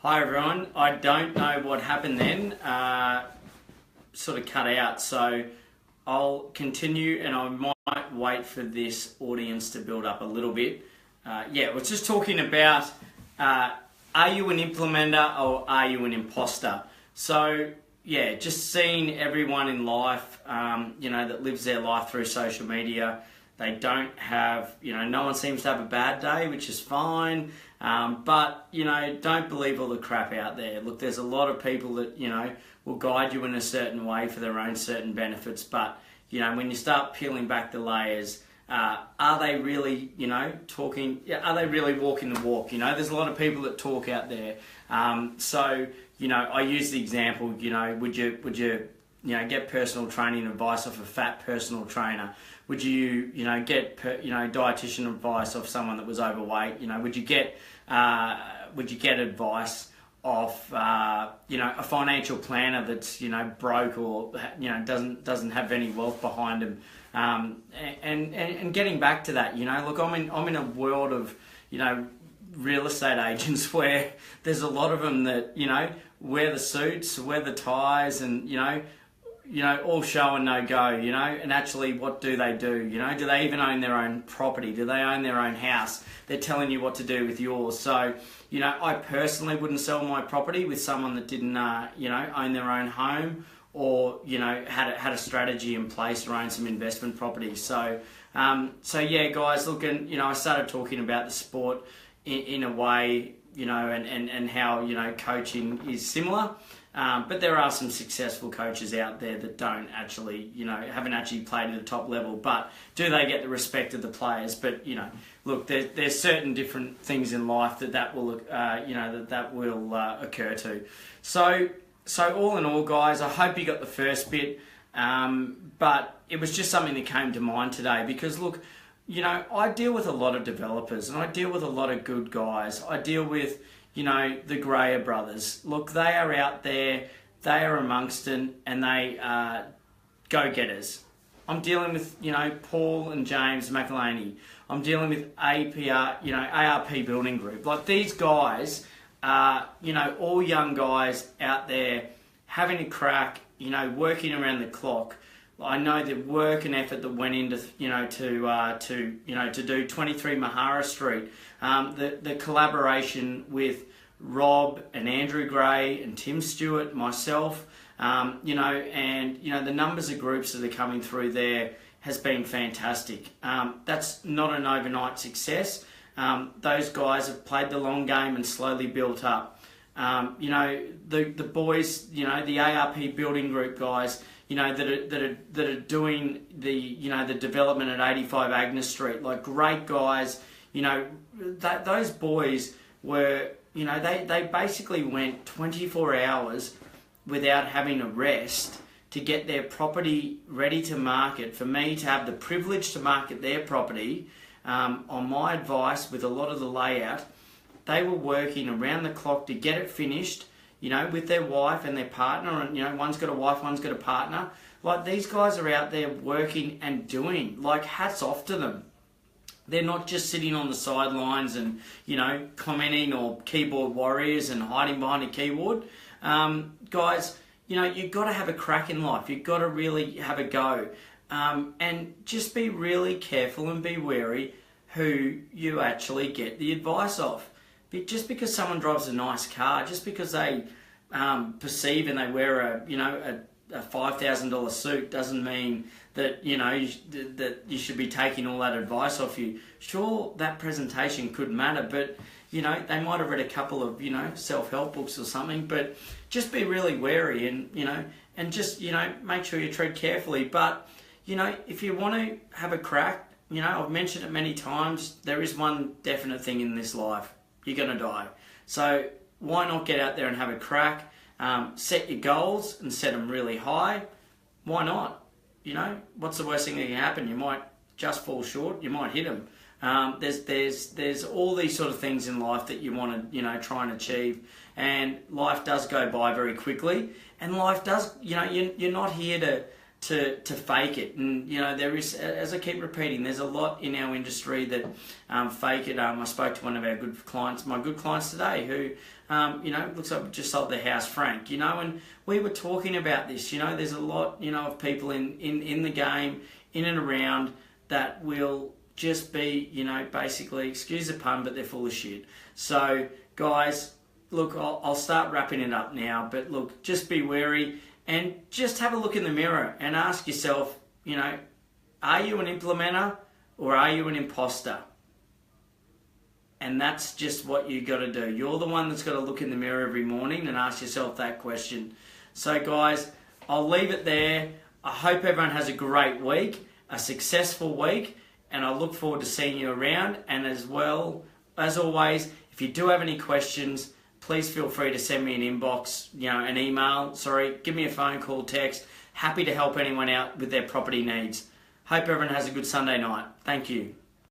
Hi everyone, I don't know what happened then, sort of cut out, so I'll continue and I might wait for this audience to build up a little bit. We're just talking about, are you an implementer or are you an imposter? So yeah, just seeing everyone in life, that lives their life through social media. They don't have, no one seems to have a bad day, which is fine. But don't believe all the crap out there. Look, there's a lot of people that, will guide you in a certain way for their own certain benefits. But, when you start peeling back the layers, are they really, talking, are they really walking the walk? There's a lot of people that talk out there. I use the example, would you get personal training advice off a fat personal trainer? Would you, get, dietitian advice off someone that was overweight? Would you get advice off, a financial planner that's, broke or, doesn't have any wealth behind him? And getting back to that, look, I'm in a world of, real estate agents where there's a lot of them that, wear the suits, wear the ties and, all show and no go, and actually what do they do? Do they even own their own property? Do they own their own house? They're telling you what to do with yours. So, I personally wouldn't sell my property with someone that didn't, own their own home or, had a strategy in place or own some investment properties. So yeah, guys, look, and, I started talking about the sport in a way, and how, coaching is similar. But there are some successful coaches out there that don't actually, haven't actually played at a top level, but do they get the respect of the players? But, look, there's certain different things in life that will, occur to. So all in all, guys, I hope you got the first bit, but it was just something that came to mind today because, look, I deal with a lot of developers and I deal with a lot of good guys. I deal with, the Greyer brothers. Look, they are out there, they are amongst it, and they are go-getters. I'm dealing with, Paul and James McElhaney. I'm dealing with ARP Building Group. Like, these guys are, all young guys out there having a crack, working around the clock. I know the work and effort that went into, to do 23 Mahara Street. The collaboration with Rob and Andrew Gray and Tim Stewart, myself, and the numbers of groups that are coming through there has been fantastic. That's not an overnight success. Those guys have played the long game and slowly built up. The boys, the ARP Building Group guys, that are doing the development at 85 Agnes Street, like great guys. Those boys were, they basically went 24 hours without having a rest to get their property ready to market. For me to have the privilege to market their property, on my advice with a lot of the layout, they were working around the clock to get it finished, with their wife and their partner, and, one's got a wife, one's got a partner. Like, these guys are out there working and doing, like, hats off to them. They're not just sitting on the sidelines and, commenting or keyboard warriors and hiding behind a keyboard. Guys, you've got to have a crack in life. You've got to really have a go. And just be really careful and be wary who you actually get the advice of. Just because someone drives a nice car, just because they perceive and they wear a $5,000 suit doesn't mean that that you should be taking all that advice off you. Sure, that presentation could matter, but they might have read a couple of self-help books or something. But just be really wary and just make sure you tread carefully. But if you want to have a crack, I've mentioned it many times. There is one definite thing in this life. You're going to die. So why not get out there and have a crack? Set your goals and set them really high. Why not? What's the worst thing that can happen? You might just fall short. You might hit them. There's all these sort of things in life that you want to try and achieve. And life does go by very quickly. And life does you're not here to fake it. And there is, as I keep repeating, there's a lot in our industry that fake it. I spoke to one of our my good clients today, who looks like just sold their house, Frank. And we were talking about this. There's a lot of people in the game, in and around, that will just be basically, excuse the pun, but they're full of shit. So guys, look, I'll start wrapping it up now, but look, just be wary. And just have a look in the mirror and ask yourself, are you an implementer or are you an imposter? And that's just what you got to do. You're the one that's got to look in the mirror every morning and ask yourself that question. So guys, I'll leave it there. I hope everyone has a great week, a successful week, and I look forward to seeing you around. And as well, as always, if you do have any questions, please feel free to send me an inbox, an email, give me a phone call, text. Happy to help anyone out with their property needs. Hope everyone has a good Sunday night. Thank you.